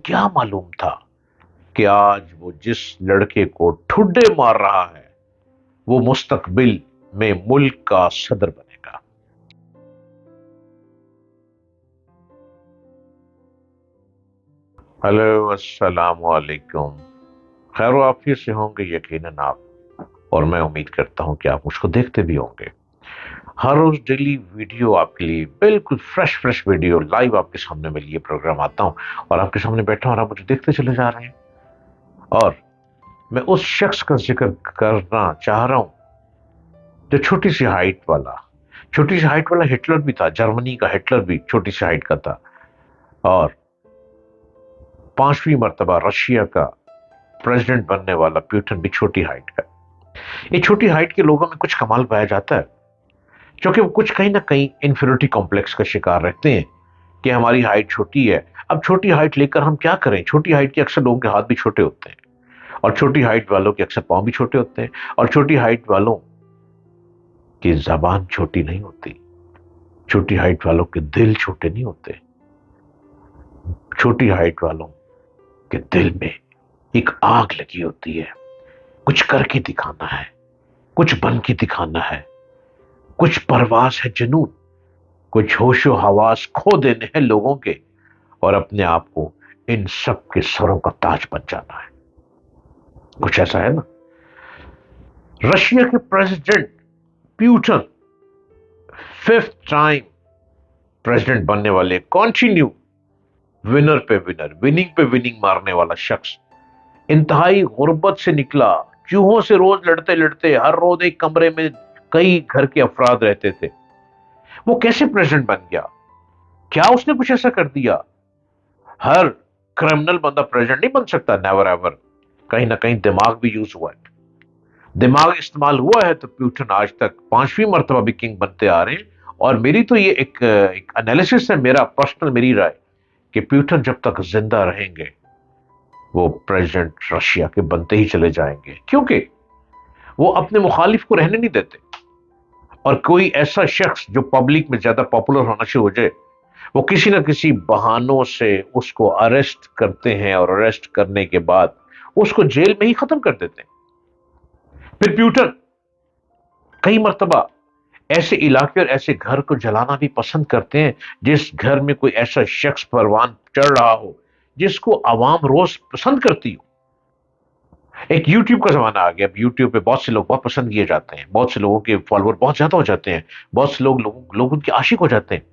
کیا معلوم تھا کہ آج وہ جس لڑکے کو ٹھڈے مار رہا ہے وہ مستقبل میں ملک کا صدر بنے گا۔ ہلو، السلام علیکم۔ خیر و عافیت سے ہوں گے یقیناً آپ، اور میں امید کرتا ہوں کہ آپ مجھ کو دیکھتے بھی ہوں گے۔ ہر روز ڈیلی ویڈیو آپ کے لیے بالکل فریش ویڈیو لائیو آپ کے سامنے میں لیے پروگرام آتا ہوں، اور آپ کے سامنے بیٹھا ہوں اور آپ مجھے دیکھتے چلے جا رہے ہیں۔ اور میں اس شخص کا ذکر کرنا چاہ رہا ہوں جو چھوٹی سی ہائٹ والا ہٹلر بھی تھا، جرمنی کا ہٹلر بھی چھوٹی سی ہائٹ کا تھا، اور 5ویں مرتبہ رشیا کا پریزیڈنٹ بننے والا پیوٹن بھی چھوٹی ہائٹ کا۔ یہ چھوٹی ہائٹ کے لوگوں میں کچھ کمال پایا جاتا ہے، کیونکہ وہ کچھ کہیں نہ کہیں انفیریٹی کمپلیکس کا شکار رہتے ہیں کہ ہماری ہائٹ چھوٹی ہے۔ اب چھوٹی ہائٹ لے کر ہم کیا کریں؟ چھوٹی ہائٹ کے اکثر لوگوں کے ہاتھ بھی چھوٹے ہوتے ہیں، اور چھوٹی ہائٹ والوں کے اکثر پاؤں بھی چھوٹے ہوتے ہیں، اور چھوٹی ہائٹ والوں کی زبان چھوٹی نہیں ہوتی، چھوٹی ہائٹ والوں کے دل چھوٹے نہیں ہوتے، چھوٹی ہائٹ والوں کے دل میں ایک آگ لگی ہوتی ہے، کچھ کر کے دکھانا ہے، کچھ بن کے دکھانا ہے، کچھ پرواز ہے، جنون، کچھ ہوش و حواس کھو دینے ہیں لوگوں کے، اور اپنے آپ کو ان سب کے سروں کا تاج بن جانا ہے۔ کچھ ایسا ہے نا۔ رشیا کے president Putin 5th time president بننے والے، کنٹینیو ونر پہ ونر، وننگ پہ وننگ مارنے والا شخص، انتہائی غربت سے نکلا، چوہوں سے روز لڑتے لڑتے، ہر روز ایک کمرے میں کئی گھر کے افراد رہتے تھے۔ وہ کیسے پریزیڈنٹ بن گیا؟ کیا اس نے کچھ ایسا کر دیا؟ ہر کرمنل بندہ پریزیڈنٹ نہیں بن سکتا، نیور ایور۔ کہیں نہ کہیں دماغ بھی یوز ہوا ہے، دماغ استعمال ہوا ہے، تو پیوٹن آج تک 5ویں مرتبہ بھی کنگ بنتے آ رہے ہیں۔ اور میری تو یہ ایک انالیسس ہے، میرا پرسنل، میری رائے کہ پیوٹن جب تک زندہ رہیں گے وہ پریزیڈنٹ رشیا کے بنتے ہی چلے جائیں گے، کیونکہ وہ اپنے مخالف کو رہنے نہیں دیتے، اور کوئی ایسا شخص جو پبلک میں زیادہ پاپولر ہونا شروع ہو جائے وہ کسی نہ کسی بہانوں سے اس کو اریسٹ کرتے ہیں، اور اریسٹ کرنے کے بعد اس کو جیل میں ہی ختم کر دیتے ہیں۔ پھر پیوٹن کئی مرتبہ ایسے علاقے اور ایسے گھر کو جلانا بھی پسند کرتے ہیں جس گھر میں کوئی ایسا شخص پروان چڑھ رہا ہو جس کو عوام روز پسند کرتی ہو۔ ایک یوٹیوب کا زمانہ آ گیا، اب یوٹیوب پہ بہت سے لوگ بہت پسند کیے جاتے ہیں، بہت سے لوگوں کے فالوور بہت زیادہ ہو جاتے ہیں، بہت سے لوگ ان کے عاشق ہو جاتے ہیں۔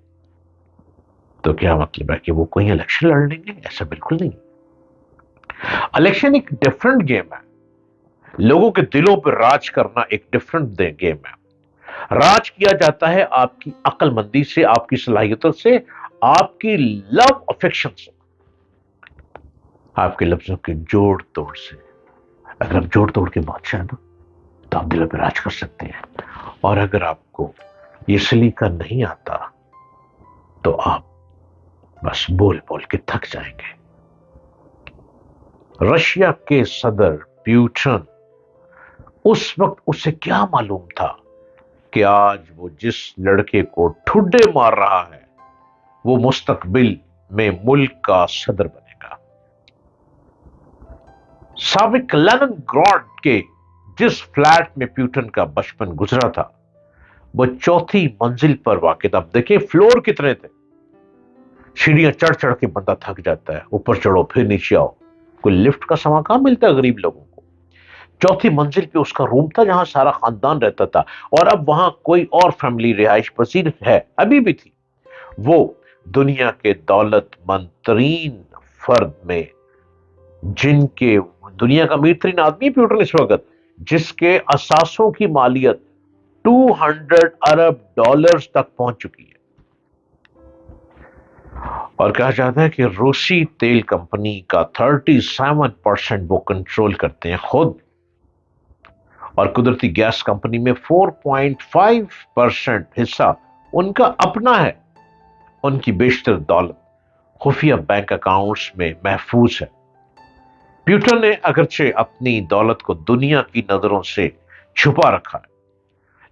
تو کیا مطلب ہے کہ وہ کوئی الیکشن لڑ لیں گے؟ ایسا بالکل نہیں۔ الیکشن ایک ڈفرنٹ گیم ہے، لوگوں کے دلوں پہ راج کرنا ایک ڈفرنٹ گیم ہے۔ راج کیا جاتا ہے آپ کی عقل مندی سے، آپ کی صلاحیتوں سے، آپ کی لو افیکشن سے، آپ کے لفظوں کے جوڑ توڑ سے۔ اگر آپ جوڑ توڑ کے بادشاہ نا تو آپ دلوں پہ راج کر سکتے ہیں، اور اگر آپ کو یہ سلیقہ نہیں آتا تو آپ بس بول بول کے تھک جائیں گے۔ رشیا کے صدر پیوٹن، اس وقت اسے کیا معلوم تھا کہ آج وہ جس لڑکے کو ٹھڈے مار رہا ہے وہ مستقبل میں ملک کا صدر بنے گا۔ سابق لینن گراڈ کے جس فلیٹ میں پیوٹن کا بچپن گزرا تھا وہ 4تھی منزل پر واقع تھا۔ اب دیکھیں فلور کتنے تھے، سیڑھیاں چڑھ چڑھ کے بندہ تھک جاتا ہے، اوپر چڑھو پھر نیچے آؤ، کوئی لفٹ کا سامان کہاں ملتا ہے غریب لوگوں کو۔ 4تھی منزل پہ اس کا روم تھا جہاں سارا خاندان رہتا تھا، اور اب وہاں کوئی اور فیملی رہائش پذیر ہے، ابھی بھی تھی۔ وہ دنیا کے دولت مند ترین فرد میں، جن کے دنیا کا امیر ترین آدمی پیوٹن اس وقت، جس کے اثاثوں کی مالیت 200 ارب ڈالرز تک پہنچ چکی ہے۔ اور کہا جاتا ہے کہ روسی تیل کمپنی کا 37% وہ کنٹرول کرتے ہیں خود، اور قدرتی گیس کمپنی میں 4.5% حصہ ان کا اپنا ہے۔ ان کی بیشتر دولت خفیہ بینک اکاؤنٹس میں محفوظ ہے۔ پیوٹن نے اگرچہ اپنی دولت کو دنیا کی نظروں سے چھپا رکھا ہے،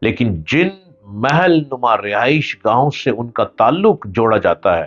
لیکن جن محل نما رہائش گاہوں سے ان کا تعلق جوڑا جاتا ہے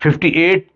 58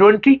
20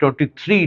23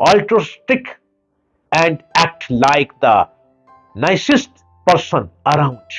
altruistic and act like the nicest person around?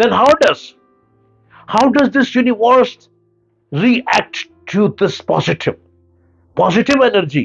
Then how does this universe react to this positive energy?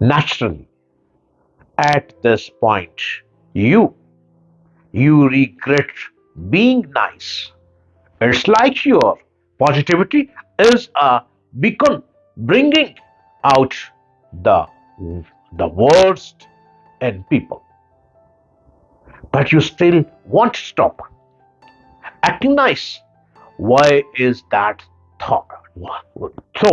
Naturally, at this point, you regret being nice. It's like your positivity is a beacon bringing out the worst in people, but you still won't stop acting nice. Why is that thought? So,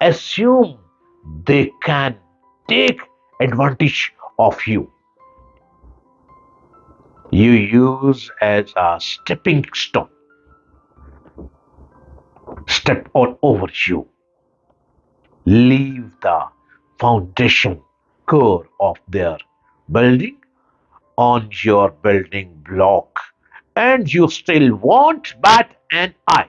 assume they can take advantage of you. You use as a stepping stone, step all over you, leave the foundation core of their building on your building block, and you still won't bat an eye.